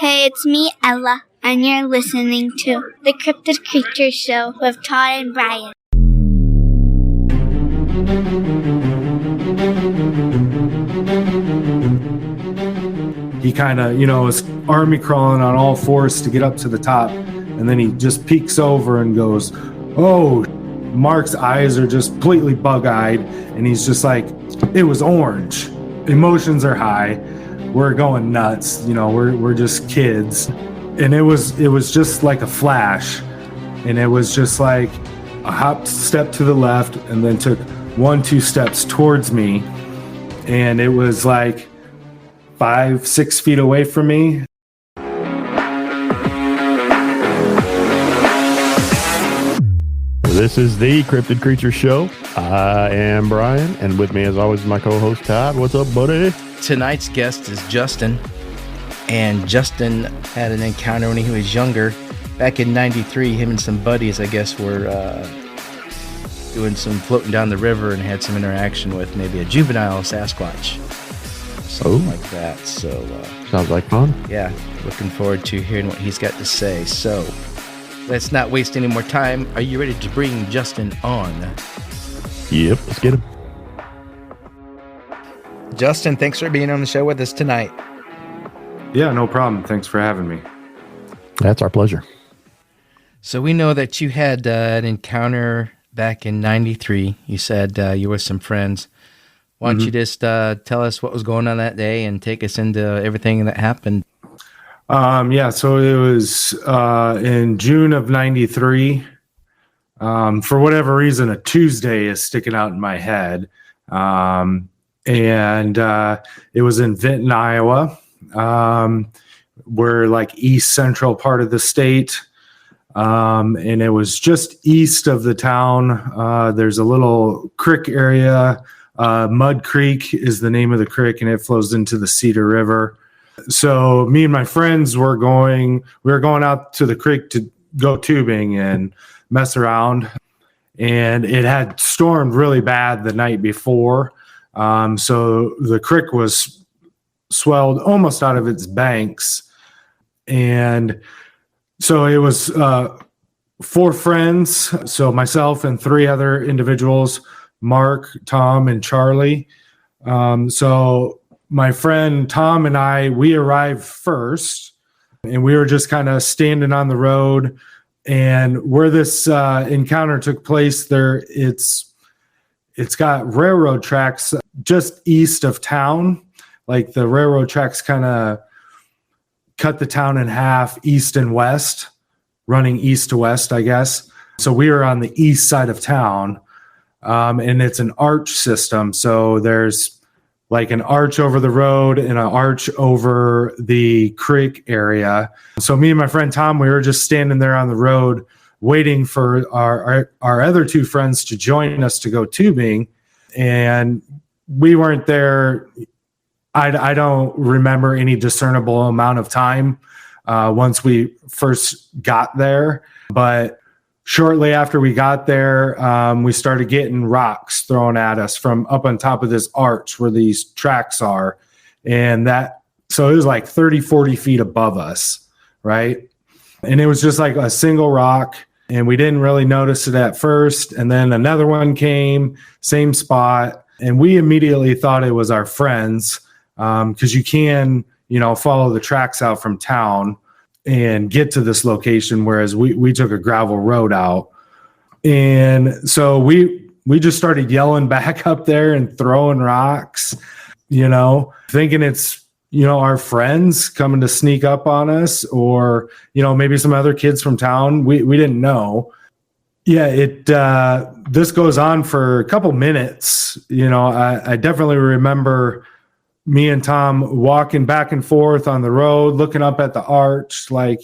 Hey, it's me, Ella, and you're listening to The Cryptid Creature Show with Todd and Brian. He kind of, is army crawling on all fours to get up to the top. And then he just peeks over and goes, "Oh." Mark's eyes are just completely bug-eyed. And he's just like, "It was orange." Emotions are high. We're going nuts. We're just kids. And it was just like a flash. And it was just like a hop step to the left and then took 1-2 steps towards me. And it was like 5-6 feet away from me. This is the Cryptid Creature Show. I am Brian, and with me as always is my co-host Todd. What's up, buddy? Tonight's guest is Justin, and Justin had an encounter when he was younger. Back in '93, him and some buddies, I guess, were doing some floating down the river and had some interaction with maybe a juvenile Sasquatch. Something like that. So sounds like fun. Yeah, looking forward to hearing what he's got to say. So let's not waste any more time. Are you ready to bring Justin on? Yep, let's get him. Justin, thanks for being on the show with us tonight. Yeah, no problem. Thanks for having me. That's our pleasure. So we know that you had an encounter back in '93. You said you were with some friends. Why don't you just tell us what was going on that day and take us into everything that happened? So it was in June of '93. For whatever reason, a Tuesday is sticking out in my head. And it was in Vinton, Iowa. We're like east central part of the state. And it was just east of the town. There's a little creek area. Mud Creek is the name of the creek, and it flows into the Cedar River. So me and my friends we were going out to the creek to go tubing and mess around. And it had stormed really bad the night before. So the creek was swelled almost out of its banks. And so it was 4 friends. So myself and 3 other individuals, Mark, Tom, and Charlie. So my friend Tom and I, we arrived first, and we were just kind of standing on the road. And where this encounter took place, it's got railroad tracks just east of town. Like the railroad tracks kind of cut the town in half, east and west, running east to west, I guess. So we were on the east side of town, and it's an arch system. So there's like an arch over the road and an arch over the creek area. So me and my friend Tom, we were just standing there on the road waiting for our other 2 friends to join us to go tubing. And we weren't there. I don't remember any discernible amount of time once we first got there. But shortly after we got there, we started getting rocks thrown at us from up on top of this arch where these tracks are. So it was like 30, 40 feet above us, right? And it was just like a single rock, and we didn't really notice it at first. And then another one came, same spot, and we immediately thought it was our friends, because you can, follow the tracks out from town and get to this location, whereas we took a gravel road out. And so we just started yelling back up there and throwing rocks, thinking it's, our friends coming to sneak up on us, or, maybe some other kids from town. We didn't know. Yeah, this goes on for a couple minutes. I definitely remember me and Tom walking back and forth on the road, looking up at the arch, like,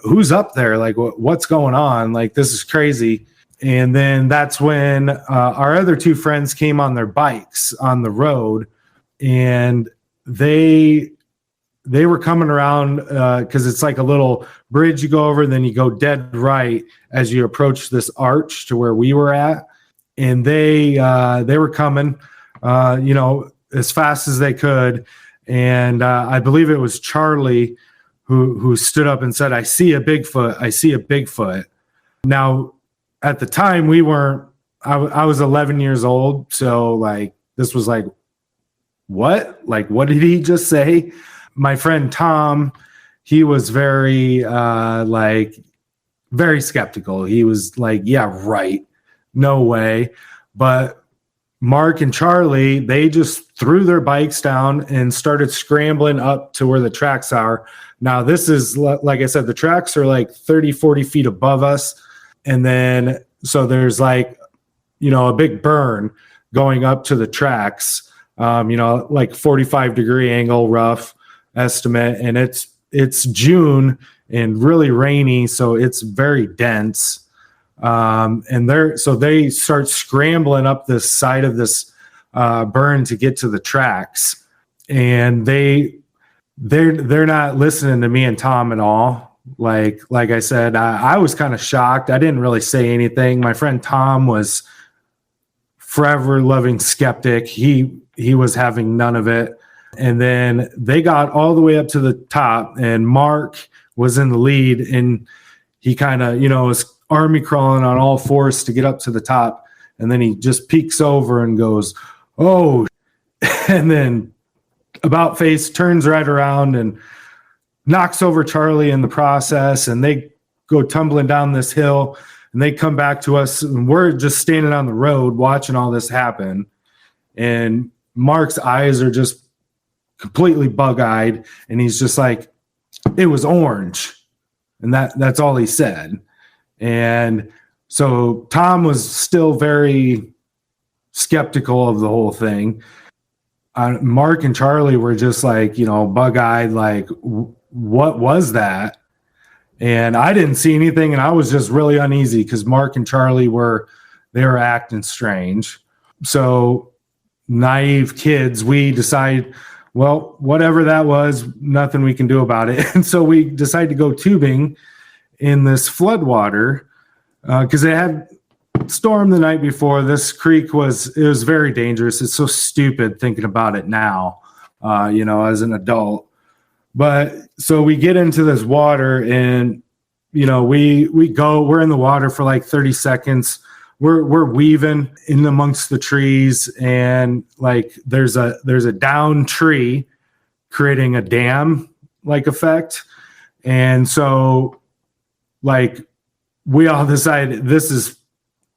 who's up there? Like, what's going on? Like, this is crazy. And then that's when our other 2 friends came on their bikes on the road, and they were coming around because it's like a little bridge you go over, then you go dead right as you approach this arch to where we were at. And they were coming, as fast as they could. And I believe it was Charlie who stood up and said, "I see a Bigfoot. I see a Bigfoot." Now, at the time, we weren't. I was 11 years old, so like this was like, what? Like, what did he just say? My friend Tom, he was very very skeptical. He was like, "Yeah, right. No way." But Mark and Charlie, they just threw their bikes down and started scrambling up to where the tracks are. Now, this is, like I said, the tracks are like 30, 40 feet above us. And then, so there's like, a big burn going up to the tracks, like 45-degree angle, rough estimate. And it's June and really rainy, so it's very dense. And they start scrambling up the side of this burn to get to the tracks, and they're not listening to me and Tom at all. Like I said, I was kind of shocked. I didn't really say anything. My friend Tom was forever loving skeptic. He was having none of it. And then they got all the way up to the top, and Mark was in the lead, and he kind of, was army crawling on all fours to get up to the top. And then he just peeks over and goes, "Oh," and then about face turns right around and knocks over Charlie in the process. And they go tumbling down this hill, and they come back to us, and we're just standing on the road watching all this happen. And Mark's eyes are just completely bug-eyed, and he's just like, "It was orange." And that's all he said. And so Tom was still very skeptical of the whole thing. Mark and Charlie were just like, bug-eyed, like, what was that? And I didn't see anything, and I was just really uneasy because Mark and Charlie were acting strange. So naive kids, we decide, well, whatever that was, nothing we can do about it. And so we decided to go tubing in this floodwater because it had stormed the night before. This creek was very dangerous. It's so stupid thinking about it now, as an adult. But so we get into this water, and we're in the water for like 30 seconds. We're weaving in amongst the trees, and like there's a down tree creating a dam like effect. And so like we all decided this is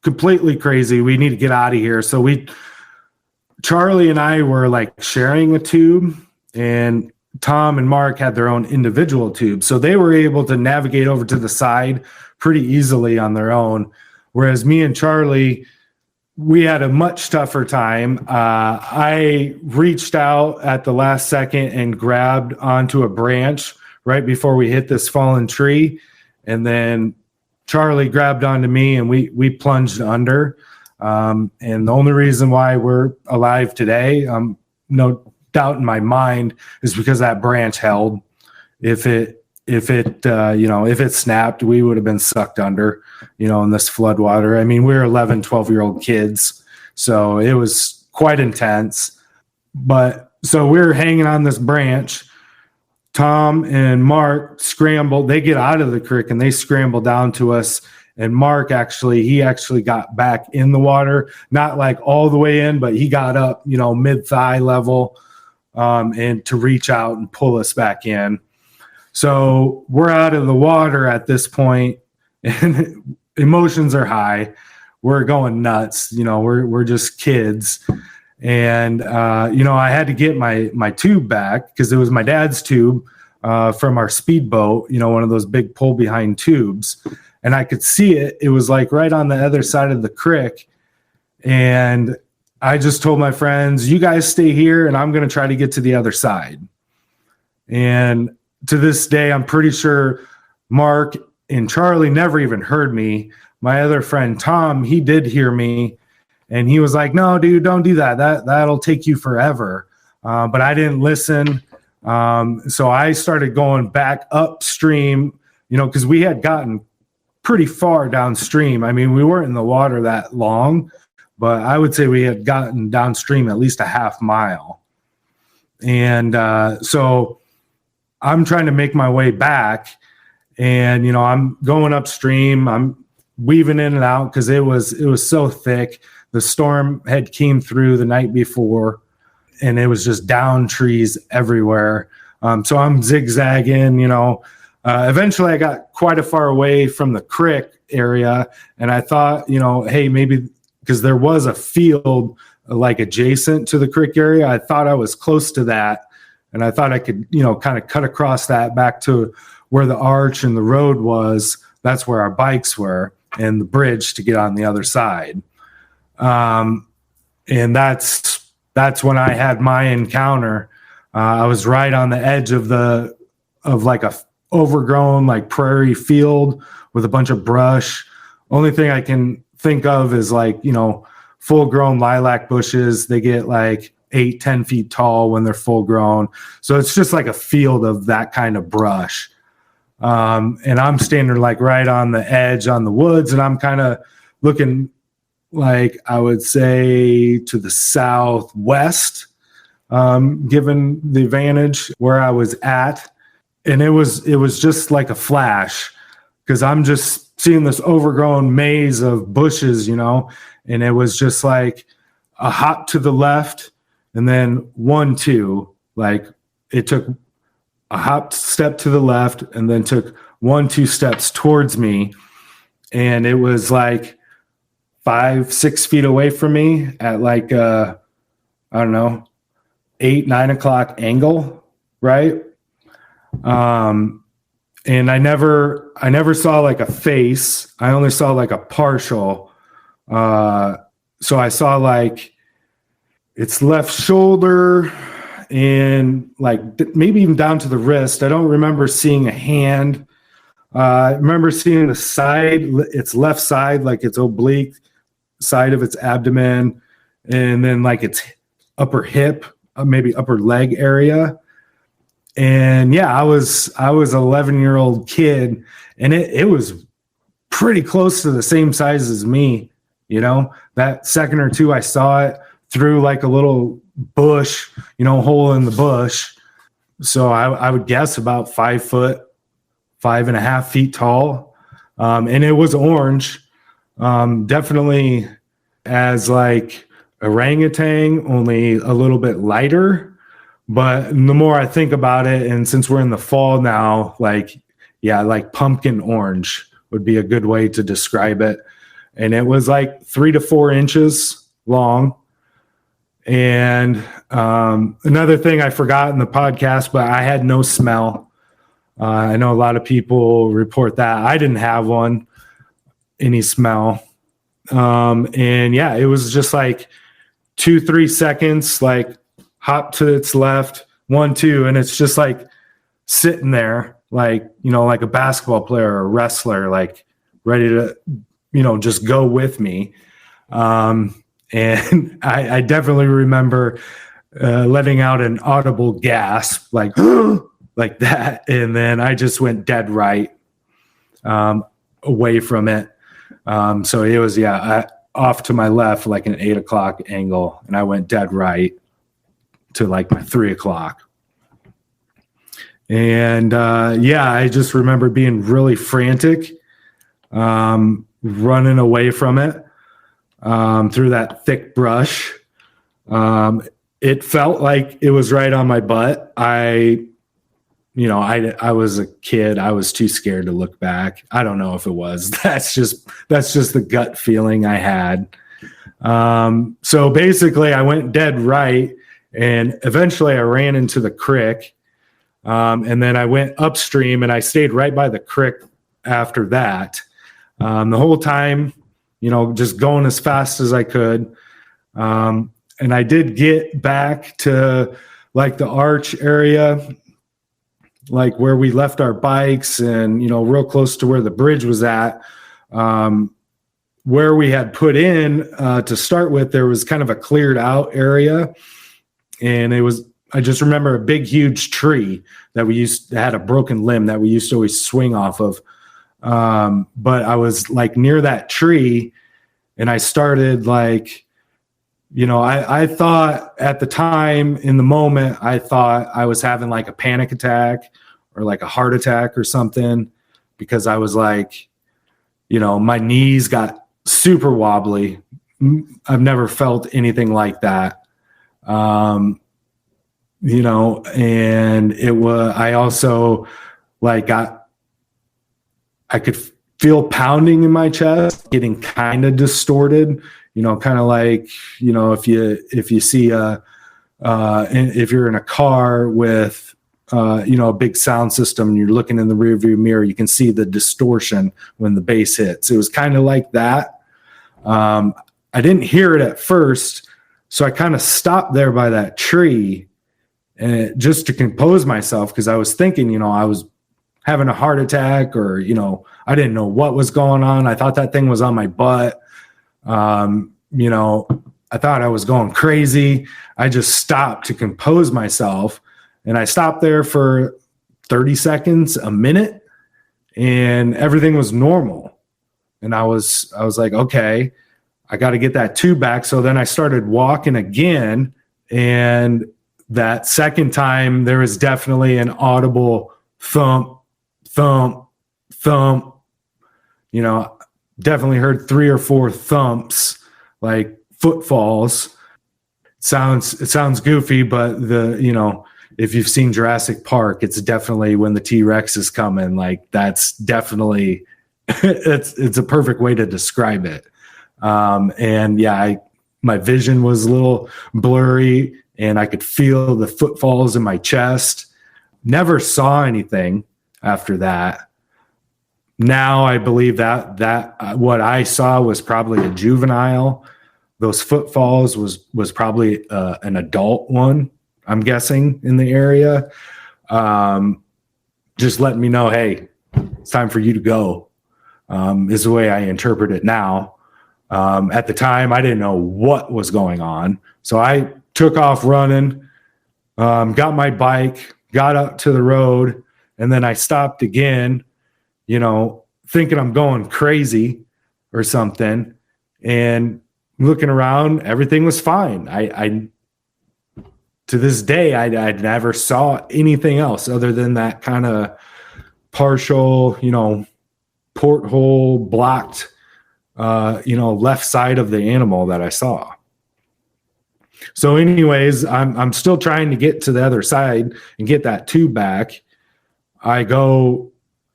completely crazy. We need to get out of here. So Charlie and I were like sharing a tube, and Tom and Mark had their own individual tubes. So they were able to navigate over to the side pretty easily on their own. Whereas me and Charlie, we had a much tougher time. I reached out at the last second and grabbed onto a branch right before we hit this fallen tree. And then Charlie grabbed onto me, and we plunged under. And the only reason why we're alive today, no doubt in my mind, is because that branch held. If it snapped, we would have been sucked under, in this flood water. I mean, we were 11, 12-year-old kids, so it was quite intense. But so we're hanging on this branch. Tom and Mark scrambled. They get out of the creek and they scramble down to us. And Mark he actually got back in the water, not like all the way in, but he got up, mid-thigh level, and to reach out and pull us back in. So we're out of the water at this point, and emotions are high. We're going nuts. We're just kids. And, I had to get my tube back because it was my dad's tube from our speedboat, one of those big pull behind tubes. And I could see it. It was like right on the other side of the creek. And I just told my friends, "You guys stay here, and I'm going to try to get to the other side." And to this day, I'm pretty sure Mark and Charlie never even heard me. My other friend, Tom, he did hear me. And he was like, "No, dude, don't do that. That'll take you forever." But I didn't listen. So I started going back upstream, because we had gotten pretty far downstream. I mean, we weren't in the water that long, but I would say we had gotten downstream at least a half mile. And so I'm trying to make my way back, and I'm going upstream. I'm weaving in and out because it was so thick. The storm had came through the night before, and it was just down trees everywhere. So I'm zigzagging. Eventually I got quite a far away from the creek area, and I thought, hey, maybe because there was a field like adjacent to the creek area, I thought I was close to that, and I thought I could, kind of cut across that back to where the arch and the road was. That's where our bikes were, and the bridge to get on the other side. And that's when I had my encounter. I was right on the edge of like a overgrown like prairie field with a bunch of brush. Only thing I can think of is like, full grown lilac bushes. They get like 8-10 feet tall when they're full grown. So it's just like a field of that kind of brush. And I'm standing like right on the edge on the woods, and I'm kind of looking like I would say to the southwest, given the vantage where I was at. And it was just like a flash, because I'm just seeing this overgrown maze of bushes, and it was just like a hop to the left and then 1-2, like it took a hop step to the left and then took 1-2 steps towards me. And it was like 5-6 feet away from me at like, I don't know, 8-9 o'clock angle. Right. And I never saw like a face. I only saw like a partial. So I saw like its left shoulder and like maybe even down to the wrist. I don't remember seeing a hand. I remember seeing the side, its left side, like its oblique side of its abdomen, and then like its upper hip, maybe upper leg area. And yeah, I was 11-year-old kid, and it was pretty close to the same size as me. That second or two I saw it through like a little bush, hole in the bush. So I would guess about 5 foot, 5.5 feet tall. And it was orange, definitely as like orangutan, only a little bit lighter. But the more I think about it, and since we're in the fall now, like pumpkin orange would be a good way to describe it. And it was like 3 to 4 inches long. And another thing I forgot in the podcast, but I had no smell. I know a lot of people report that. I didn't have any smell. And yeah, it was just like 2-3 seconds, like hop to its left, 1-2, and it's just like sitting there, like, like a basketball player or a wrestler, like ready to, just go with me. And I definitely remember letting out an audible gasp, like, like that. And then I just went dead right away from it. So it was, off to my left, like an 8 o'clock angle, and I went dead right to like my 3 o'clock. And I just remember being really frantic, running away from it through that thick brush. It felt like it was right on my butt. I was a kid. I was too scared to look back. I don't know if it was. That's just the gut feeling I had. So basically I went dead right. And eventually I ran into the creek, and then I went upstream, and I stayed right by the creek after that. The whole time, just going as fast as I could. And I did get back to like the arch area, like where we left our bikes, and, real close to where the bridge was at. Where we had put in to start with, there was kind of a cleared out area. And I just remember a big, huge tree that had a broken limb that we used to always swing off of. But I was like near that tree, and I started like I thought at the time, in the moment, I thought I was having like a panic attack or like a heart attack or something, because I was like, my knees got super wobbly. I've never felt anything like that. And I also like I could feel pounding in my chest, getting kind of distorted, kind of like, if you see if you're in a car with, a big sound system and you're looking in the rearview mirror, you can see the distortion when the bass hits. It was kind of like that. I didn't hear it at first, so I kind of stopped there by that tree, and just to compose myself, because I was thinking, I was having a heart attack, or, I didn't know what was going on. I thought that thing was on my butt. I thought I was going crazy. I just stopped to compose myself, and I stopped there for 30 seconds, a minute, and everything was normal. And I was like, okay, I got to get that tube back. So then I started walking again, and that second time there was definitely an audible thump, thump, thump. Definitely heard 3 or 4 thumps, like footfalls. It sounds goofy, but if you've seen Jurassic Park, it's definitely when the T-Rex is coming. Like, that's definitely it's a perfect way to describe it. My vision was a little blurry, and I could feel the footfalls in my chest. Never saw anything after that. Now I believe that what I saw was probably a juvenile. Those footfalls was probably an adult one, I'm guessing, in the area. Just letting me know, hey, it's time for you to go, is the way I interpret it now. At the time, I didn't know what was going on. So I took off running, got my bike, got up to the road, and then I stopped again, thinking I'm going crazy or something, and looking around, everything was fine. I to this day, I never saw anything else other than that kind of partial, porthole blocked, left side of the animal that I saw. So anyways, I'm still trying to get to the other side and get that tube back. I go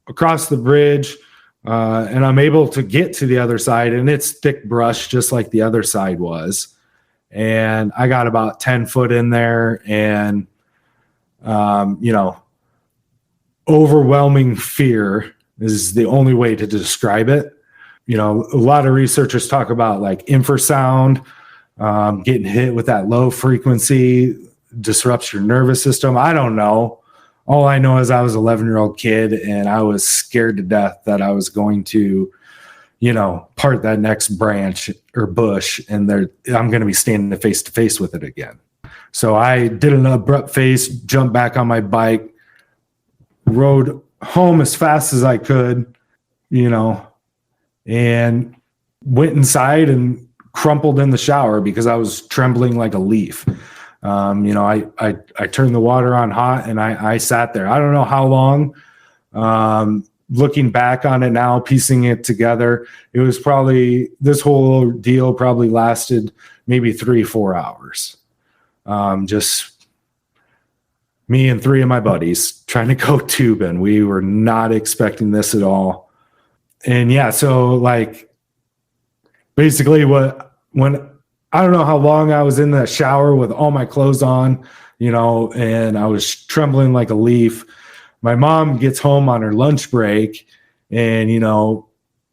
across the bridge, and I'm able to get to the other side, and it's thick brush just like the other side was. And I got about 10 foot in there, and, overwhelming fear is the only way to describe it. A lot of researchers talk about like infrasound, getting hit with that low frequency disrupts your nervous system. I don't know. All I know is I was an 11-year-old kid, and I was scared to death that I was going to, part that next branch or bush, and I'm going to be standing face to face with it again. So I did an abrupt face, jumped back on my bike, rode home as fast as I could, and went inside and crumpled in the shower because I was trembling like a leaf. I turned the water on hot, and I sat there. I don't know how long. Looking back on it now, piecing it together, it was this whole deal probably lasted maybe 3-4 hours. Just me and 3 of my buddies trying to go tubing. We were not expecting this at all. And yeah, so like basically when I don't know how long I was in the shower with all my clothes on, and I was trembling like a leaf. My mom gets home on her lunch break and,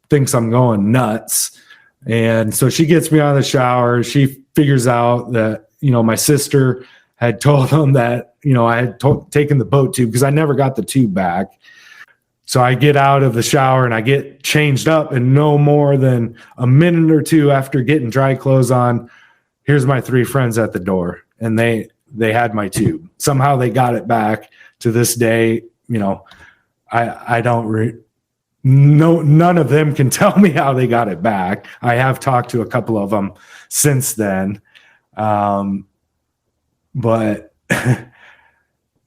thinks I'm going nuts. And so she gets me out of the shower. She figures out that, my sister had told them that, I had taken the boat tube because I never got the tube back. So I get out of the shower and I get changed up, and no more than a minute or two after getting dry clothes on, here's my 3 friends at the door, and they had my tube. Somehow they got it back. To this day, I don't none of them can tell me how they got it back. I have talked to a couple of them since then. But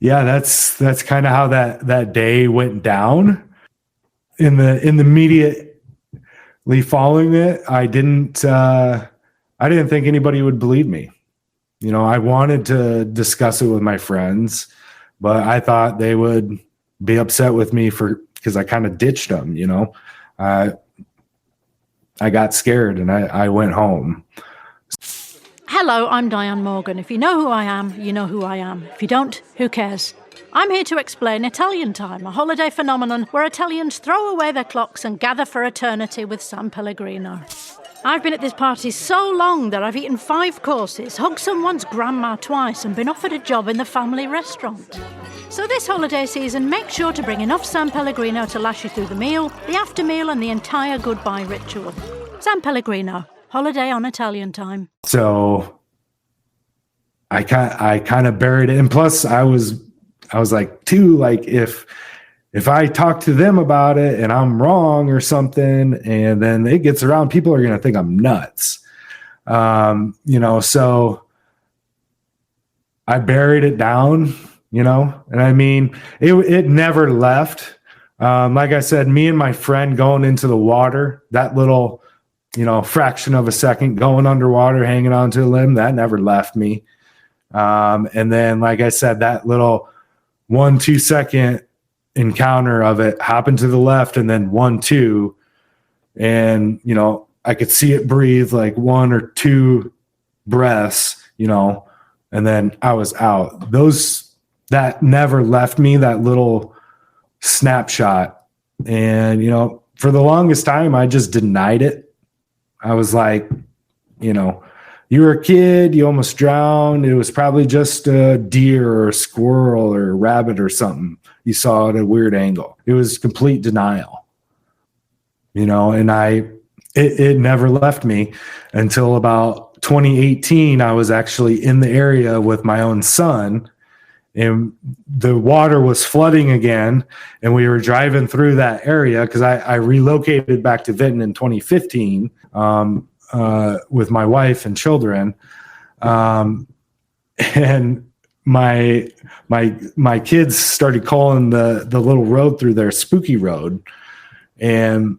yeah, that's kind of how that day went down. In the immediately following it, I didn't think anybody would believe me. I wanted to discuss it with my friends, but I thought they would be upset with me because I kind of ditched them. I got scared and I went home. Hello, I'm Diane Morgan. If you know who I am, you know who I am. If you don't, who cares? I'm here to explain Italian Time, a holiday phenomenon where Italians throw away their clocks and gather for eternity with San Pellegrino. I've been at this party so long that I've eaten 5 courses, hugged someone's grandma twice, and been offered a job in the family restaurant. So this holiday season, make sure to bring enough San Pellegrino to last you through the meal, the after meal, and the entire goodbye ritual. San Pellegrino, holiday on Italian Time. So I kind of buried it, and plus I was like, too, like if I talk to them about it and I'm wrong or something, and then it gets around, people are going to think I'm nuts. So I buried it down, and I mean, it never left. Like I said, me and my friend going into the water, that little, fraction of a second going underwater, hanging onto a limb, that never left me. And then, like I said, that little 1-2 second encounter of it happened to the left, and then 1-2, and I could see it breathe like 1 or 2 breaths, and then I was out. That never left me, that little snapshot. And for the longest time I just denied it. I was like, you were a kid, you almost drowned. It was probably just a deer or a squirrel or a rabbit or something you saw at a weird angle. It was complete denial, and it never left me until about 2018. I was actually in the area with my own son, and the water was flooding again, and we were driving through that area because I relocated back to Vinton in 2015. With my wife and children, and my kids started calling the little road through there Spooky Road, and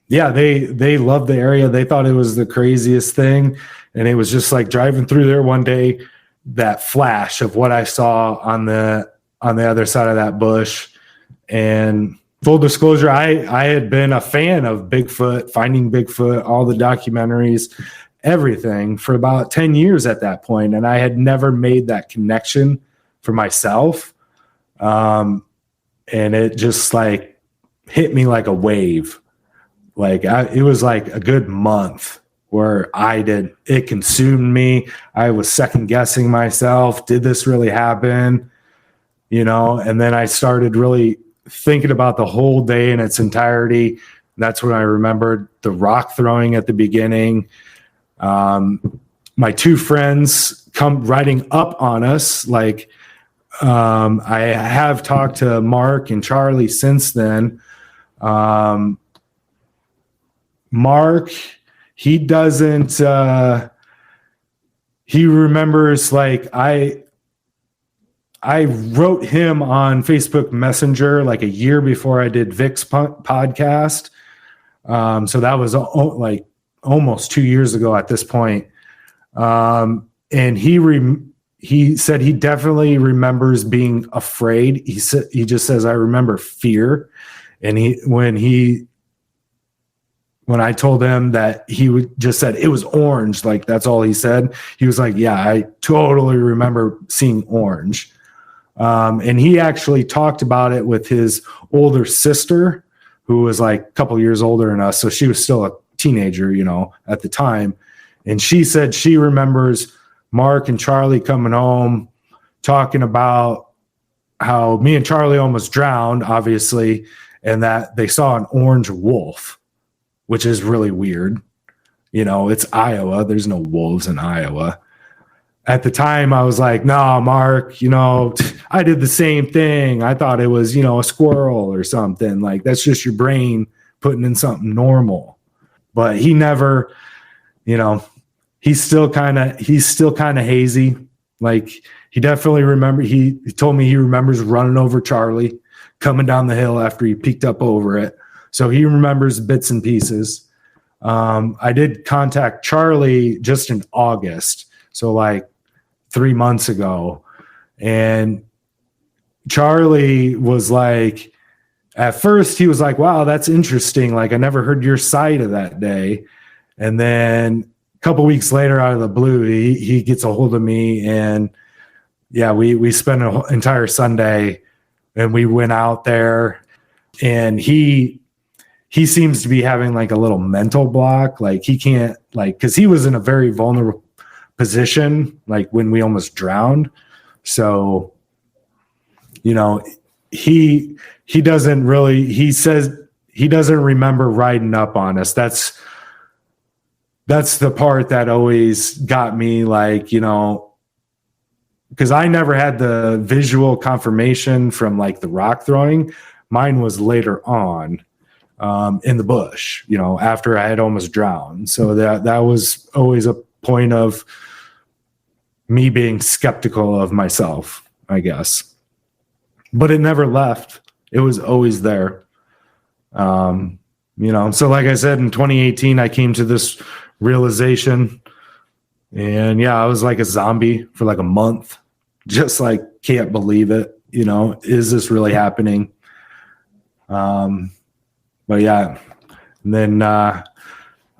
yeah, they loved the area. They thought it was the craziest thing, and it was just like driving through there one day, that flash of what I saw on the other side of that bush. And full disclosure, I had been a fan of Bigfoot, Finding Bigfoot, all the documentaries, everything for about 10 years at that point, and I had never made that connection for myself. And it just like hit me like a wave. Like it was like a good month where it consumed me. I was second guessing myself. Did this really happen? And then I started really thinking about the whole day in its entirety. That's when I remembered the rock throwing at the beginning. My 2 friends come riding up on us. Like, I have talked to Mark and Charlie since then. Mark, he doesn't, he remembers, like, I wrote him on Facebook Messenger like a year before I did Vic's podcast. So that was like almost 2 years ago at this point. And he said he definitely remembers being afraid. He just says, I remember fear. And when I told him that, just said it was orange, like that's all he said. He was like, yeah, I totally remember seeing orange. And he actually talked about it with his older sister, who was like a couple years older than us. So she was still a teenager, at the time. And she said she remembers Mark and Charlie coming home talking about how me and Charlie almost drowned, obviously, and that they saw an orange wolf, which is really weird. It's Iowa. There's no wolves in Iowa. At the time, I was like, nah, Mark, I did the same thing. I thought it was, a squirrel or something. Like, that's just your brain putting in something normal. But he never, he he's still kind of hazy. Like he definitely he told me he remembers running over Charlie, coming down the hill after he peeked up over it. So he remembers bits and pieces. I did contact Charlie just in August, so like 3 months ago, and Charlie was like, at first he was like, wow, that's interesting. Like I never heard your side of that day. And then a couple weeks later, out of the blue, he gets a hold of me, and yeah, we spent an entire Sunday, and we went out there, and he seems to be having like a little mental block. Like he can't, like, because he was in a very vulnerable position, like when we almost drowned. So, you know, he doesn't really, he says he doesn't remember riding up on us. That's the part that always got me, like, you know, because I never had the visual confirmation from like the rock throwing. Mine was later on in the bush, you know, after I had almost drowned. So that was always a point of me being skeptical of myself, I guess. But it never left. It was always there. You know, so like I said, in 2018, I came to this realization, and yeah, I was like a zombie for like a month, just like, can't believe it. You know, is this really happening? But yeah, and then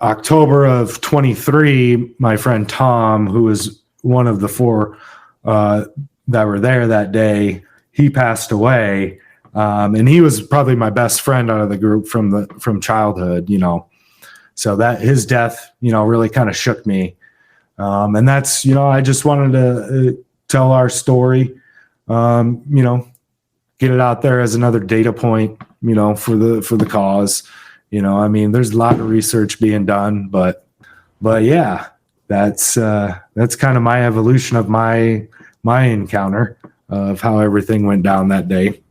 October of 23, my friend Tom, who was one of the 4 that were there that day, he passed away. And he was probably my best friend out of the group from childhood, you know. So that his death, you know, really kind of shook me. And that's, you know, I just wanted to tell our story, you know, get it out there as another data point, you know, for the cause. You know, I mean, there's a lot of research being done, but yeah, that's kind of my evolution of my encounter of how everything went down that day.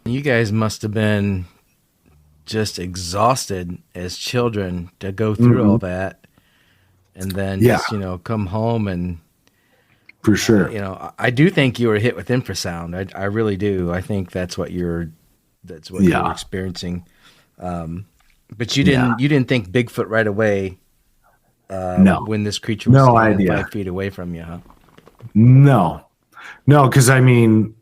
You guys must have been just exhausted as children to go through all that, and then just, you know, come home and. For sure. You know, I do think you were hit with infrasound. I really do. I think that's what you're experiencing. But you didn't think Bigfoot right away. No. When this creature was standing 5 feet away from you, huh? No, because I mean,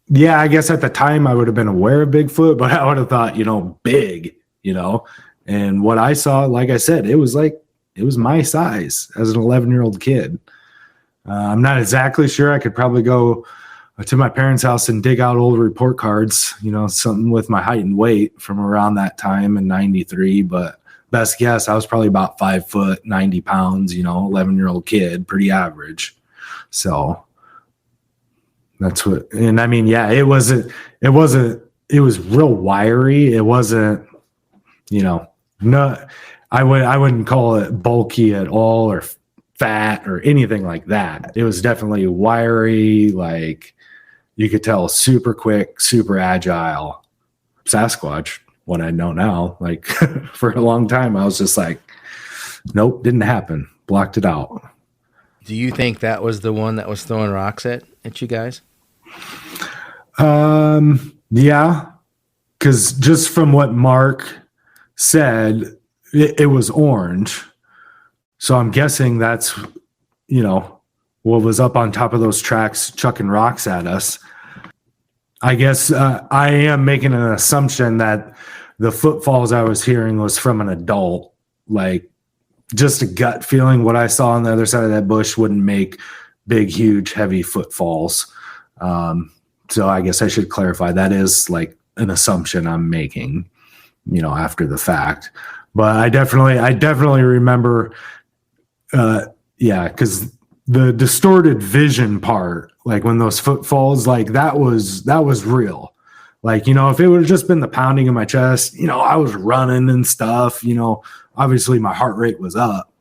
yeah, I guess at the time I would have been aware of Bigfoot, but I would have thought, you know, big, you know. And what I saw, like I said, it was my size as an 11-year-old kid. I'm not exactly sure. I could probably go to my parents' house and dig out old report cards, you know, something with my height and weight from around that time in 93. But best guess, I was probably about 5 foot, 90 pounds, you know, 11-year-old kid, pretty average. So that's what, and I mean, yeah, it was real wiry. It wasn't, you know, no, I wouldn't call it bulky at all or fat or anything like that. It was definitely wiry, like you could tell, super quick, super agile. Sasquatch, what I know now, like for a long time, I was just like, nope, didn't happen. Blocked it out. Do you think that was the one that was throwing rocks at you guys? Yeah, because just from what Mark said, it was orange. So I'm guessing that's, you know, what was up on top of those tracks chucking rocks at us. I guess I am making an assumption that the footfalls I was hearing was from an adult. Like, just a gut feeling. What I saw on the other side of that bush wouldn't make big, huge, heavy footfalls. So I guess I should clarify that is like an assumption I'm making, you know, after the fact. But I definitely remember, because the distorted vision part, like when those footfalls, like that was real. Like, you know, if it would have just been the pounding in my chest, you know, I was running and stuff, you know, obviously my heart rate was up,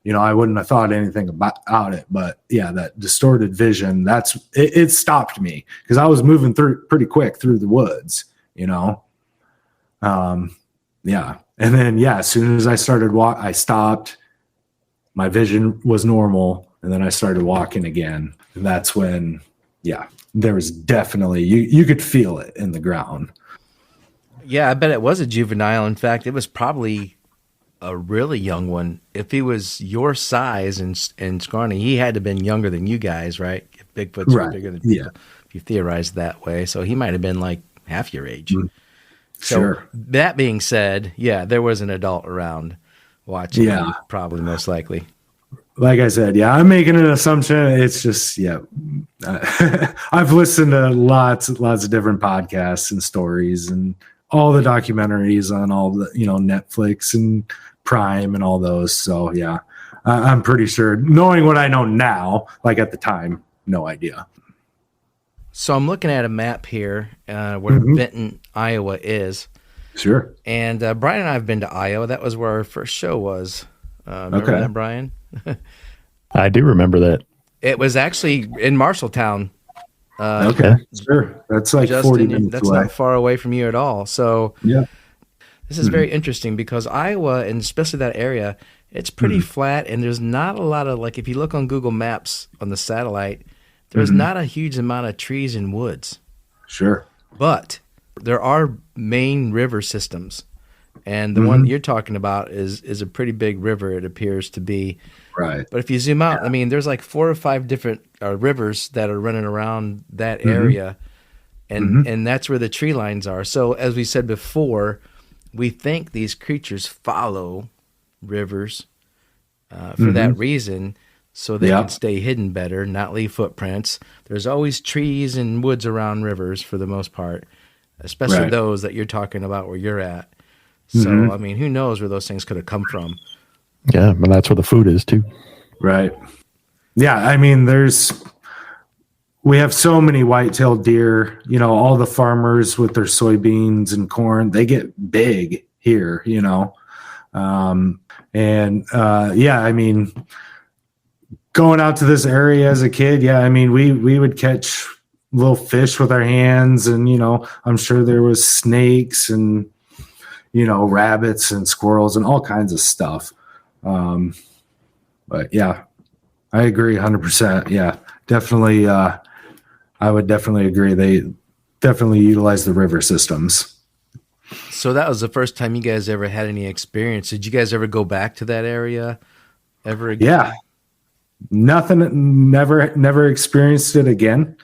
you know, I wouldn't have thought anything about it. But yeah, that distorted vision, it stopped me because I was moving through pretty quick through the woods, you know? Yeah. And then, yeah, as soon as I started I stopped, my vision was normal, and then I started walking again. And that's when, there was definitely, you could feel it in the ground. Yeah, I bet it was a juvenile. In fact, it was probably a really young one. If he was your size and scrawny, he had to have been younger than you guys, right? If Bigfoot's Right. bigger than people, if you theorize that way. So he might have been like half your age. Mm-hmm. So Sure. that being said, there was an adult around watching. Yeah. Probably most likely. Like I said, I'm making an assumption. It's just, I've listened to lots of different podcasts and stories and all the documentaries on all the, Netflix and Prime and all those. So I'm pretty sure, knowing what I know now, like at the time, no idea. So I'm looking at a map here where Benton, Iowa is. Sure. And Brian and I have been to Iowa. That was where our first show was. Remember that, Brian? I do remember that. It was actually in Marshalltown. Okay, sure. That's like Justin, 40 minutes that's away. not far away from you at all. So this is very interesting because Iowa, and especially that area, it's pretty flat, and there's not a lot of, like, if you look on Google Maps on the satellite, there's not a huge amount of trees and woods. Sure. But there are main river systems. And the one that you're talking about is a pretty big river, it appears to be. Right. But if you zoom out, I mean, there's like 4 or 5 different rivers that are running around that area, and that's where the tree lines are. So as we said before, we think these creatures follow rivers for that reason, so they can stay hidden better, not leave footprints. There's always trees and woods around rivers for the most part, especially those that you're talking about where you're at. So, I mean, who knows where those things could have come from? Yeah, but that's where the food is too. Right. Yeah, I mean, we have so many white-tailed deer, all the farmers with their soybeans and corn, they get big here, I mean, going out to this area as a kid, I mean, we would catch little fish with our hands, and, I'm sure there was snakes and, rabbits and squirrels and all kinds of stuff. But I agree 100%. Yeah, definitely. I would definitely agree. They definitely utilize the river systems. So that was the first time you guys ever had any experience. Did you guys ever go back to that area ever again? Yeah, never experienced it again.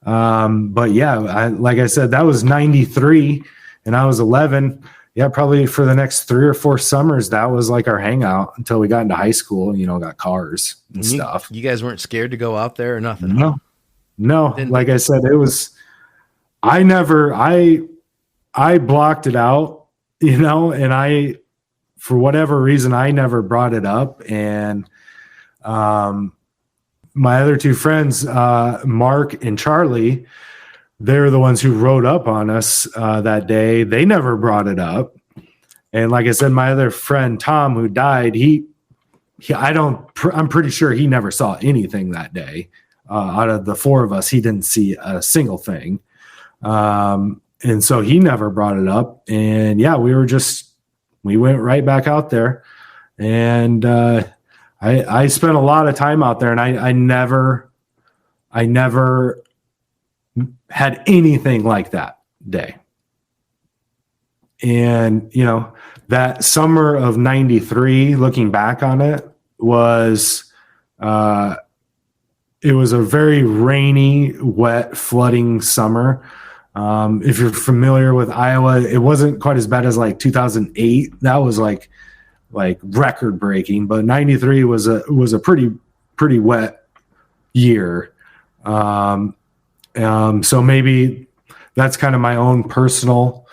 But like I said, that was 93 and I was 11. Yeah, probably for the next 3 or 4 summers, that was like our hangout until we got into high school, got cars and stuff. You guys weren't scared to go out there or nothing? No. Like I said, it was, I blocked it out, and for whatever reason, I never brought it up. And my other 2 friends, Mark and Charlie, they're the ones who rode up on us that day. They never brought it up. And like I said, my other friend, Tom, who died, I'm pretty sure he never saw anything that day. Out of the 4 of us, he didn't see a single thing. And so he never brought it up. And we went right back out there. And I spent a lot of time out there, and I never had anything like that day. And, that summer of 93, looking back on it, was, it was a very rainy, wet, flooding summer. If you're familiar with Iowa, it wasn't quite as bad as like 2008. That was like record breaking, but 93 was a pretty wet year. So maybe that's kind of my own personal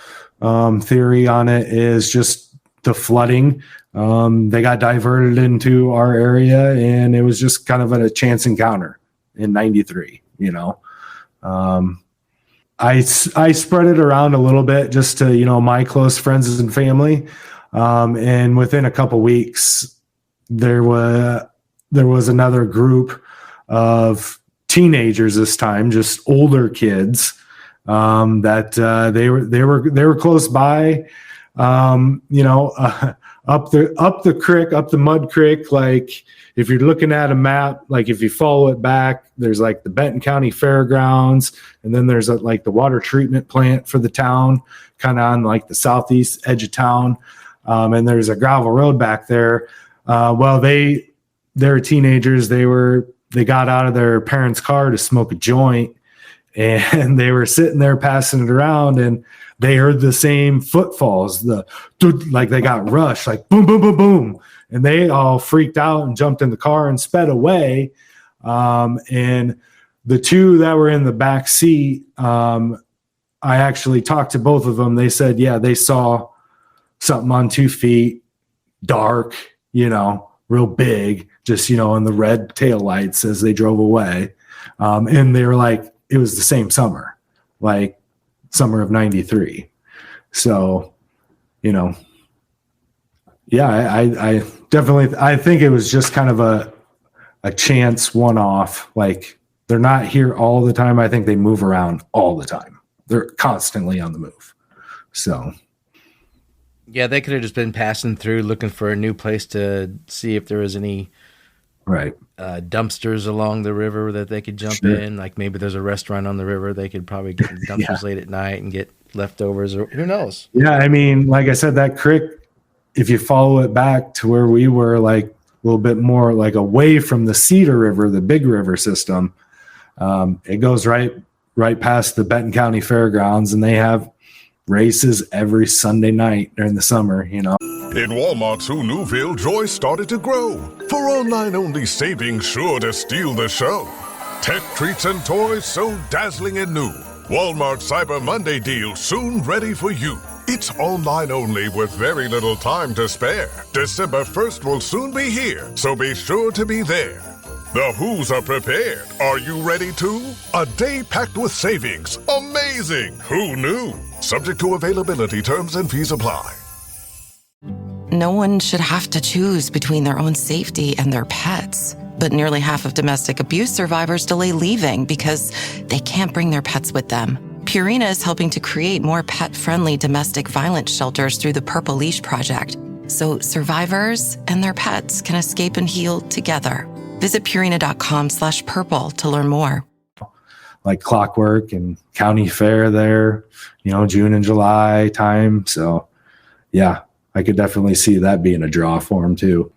theory on it, is just the flooding. They got diverted into our area, and it was just kind of a chance encounter in 93, I spread it around a little bit just to, my close friends and family. And within a couple weeks, there was another group of teenagers, this time just older kids, that they were close by. up the creek, up the mud creek. Like if you're looking at a map, like if you follow it back, there's like the Benton County Fairgrounds, and then there's like the water treatment plant for the town, kind of on like the southeast edge of town. And there's a gravel road back there. They're teenagers. They got out of their parents' car to smoke a joint, and they were sitting there passing it around, and they heard the same footfalls, like they got rushed, like boom, boom, boom, boom. And they all freaked out and jumped in the car and sped away. And the two that were in the back seat, I actually talked to both of them. They said, yeah, they saw something on 2 feet, dark, real big, just, in the red taillights as they drove away. And they were like, it was the same summer, like summer of 93. So, I definitely, I think it was just kind of a chance one-off. Like they're not here all the time. I think they move around all the time. They're constantly on the move. So. Yeah, they could have just been passing through looking for a new place to see if there was any dumpsters along the river that they could jump in. Like maybe there's a restaurant on the river. They could probably get dumpsters late at night and get leftovers, or who knows? Yeah, I mean, like I said, that creek, if you follow it back to where we were, like a little bit more like away from the Cedar River, the big river system, it goes right past the Benton County Fairgrounds, and they have races every Sunday night during the summer, In Walmart's Who Newville, joy started to grow. For online-only savings sure to steal the show. Tech treats and toys so dazzling and new. Walmart Cyber Monday deal soon ready for you. It's online only with very little time to spare. December 1st will soon be here, so be sure to be there. The Who's are prepared. Are you ready too? A day packed with savings. Amazing! Who knew? Subject to availability, terms and fees apply. No one should have to choose between their own safety and their pets. But nearly half of domestic abuse survivors delay leaving because they can't bring their pets with them. Purina is helping to create more pet-friendly domestic violence shelters through the Purple Leash Project, so survivors and their pets can escape and heal together. Visit Purina.com/purple to learn more. Like clockwork and county fair there, June and July time. So, yeah, I could definitely see that being a draw for them too.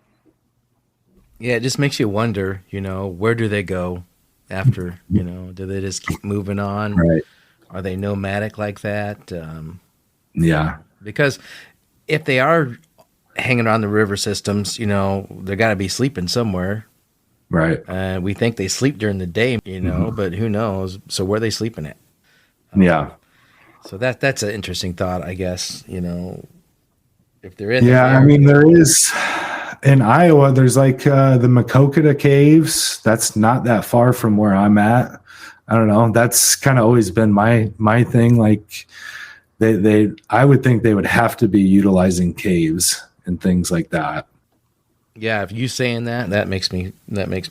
Yeah, it just makes you wonder, where do they go after? Do they just keep moving on? Right. Are they nomadic like that? Yeah. Because if they are hanging around the river systems, they got to be sleeping somewhere. Right. We think they sleep during the day, but who knows? So where are they sleeping at? Yeah. So that's an interesting thought, I guess, if they're in I mean, there is in Iowa, there's like the Makokata Caves. That's not that far from where I'm at. I don't know. That's kind of always been my thing. Like I would think they would have to be utilizing caves and things like that. Yeah, if you saying that makes me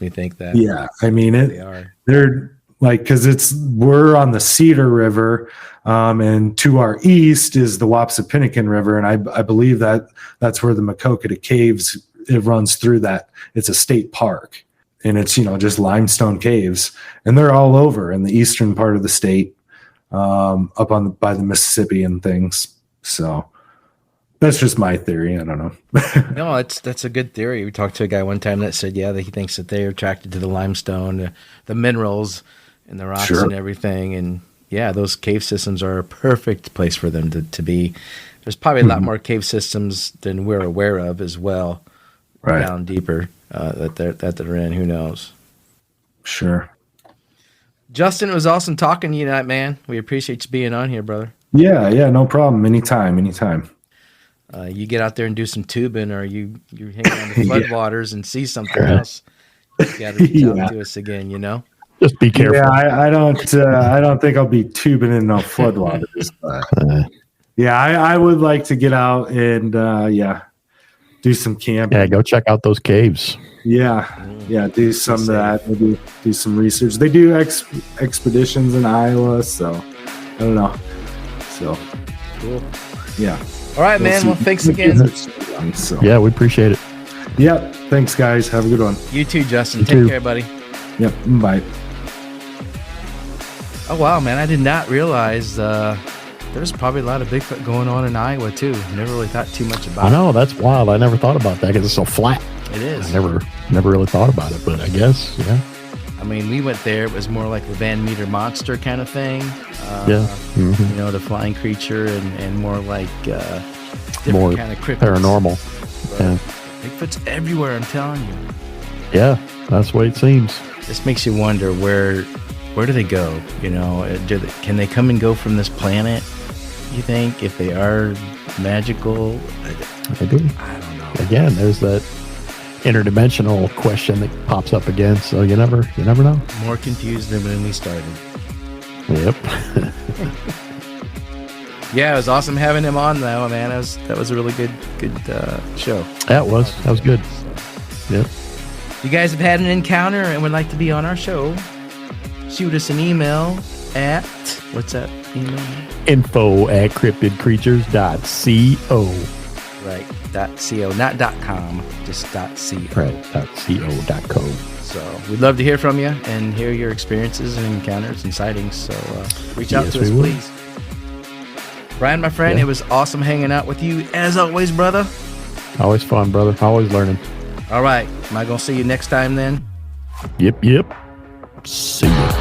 think that. Yeah, I mean they're like, because we're on the Cedar River, and to our east is the Wapsipinicon River, and I believe that's where the Makokata Caves, it runs through that. It's a state park, and it's just limestone caves, and they're all over in the eastern part of the state, up by the Mississippi and things. So. That's just my theory. I don't know. No, that's a good theory. We talked to a guy one time that said, that he thinks that they're attracted to the limestone, the minerals and the rocks and everything. And those cave systems are a perfect place for them to be. There's probably a lot more cave systems than we're aware of as well, down deeper that they're in. Who knows? Sure. Justin, it was awesome talking to you tonight, man. We appreciate you being on here, brother. Yeah, no problem. Anytime. You get out there and do some tubing, or you hang on the floodwaters and see something else. You got to reach out to us again, Just be careful. Yeah, I don't think I'll be tubing in no floodwaters. I would like to get out and do some camping. Yeah, go check out those caves. Yeah, do some of that. Maybe do some research. They do expeditions in Iowa, so I don't know. So. Cool. Yeah. All right, man. Well, thanks again. So. Yeah, we appreciate it. Yep. Thanks, guys. Have a good one. You too, Justin. You Take too. care, buddy. Yep. Bye. Oh, wow, man. I did not realize there's probably a lot of Bigfoot going on in Iowa, too. Never really thought too much about I know, that's wild. I never thought about that because it's so flat. it. It is. I never really thought about it, but I guess, yeah. I mean, we went there. It was more like the Van Meter monster kind of thing. Yeah. Mhm. You know, the flying creature and more like different More kind of cryptids. paranormal. But Yeah. Bigfoot's everywhere, I'm telling you. Yeah, that's the way it seems. This makes you wonder where do they go? You know, can they come and go from this planet? You think if they are magical? Maybe. I don't know. Again, there's that interdimensional question that pops up again. So you never know. More confused than when we started. Yep. Yeah, it was awesome having him on, though, man. That was a really good show. That was good. Yep. If you guys have had an encounter and would like to be on our show, shoot us an email at what's that email? info@cryptidcreatures.co. Right, .co, not .com, just .co. Right. .co.co. So we'd love to hear from you and hear your experiences and encounters and sightings. So reach out Yes, to us, we will. please. Brian, my friend, Yeah. it was awesome hanging out with you as always, brother. Always fun, brother. Always learning. All right, am I gonna see you next time then? Yep. See ya.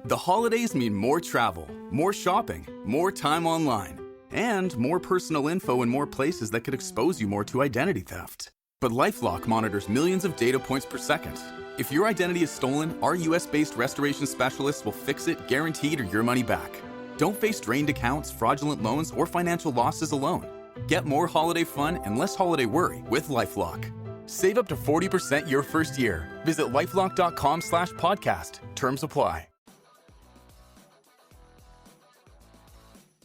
The holidays mean more travel, more shopping, more time online, and more personal info in more places that could expose you more to identity theft. But LifeLock monitors millions of data points per second. If your identity is stolen, our US-based restoration specialists will fix it guaranteed or your money back. Don't face drained accounts, fraudulent loans, or financial losses alone. Get more holiday fun and less holiday worry with LifeLock. Save up to 40% your first year. Visit lifelock.com/podcast. Terms apply.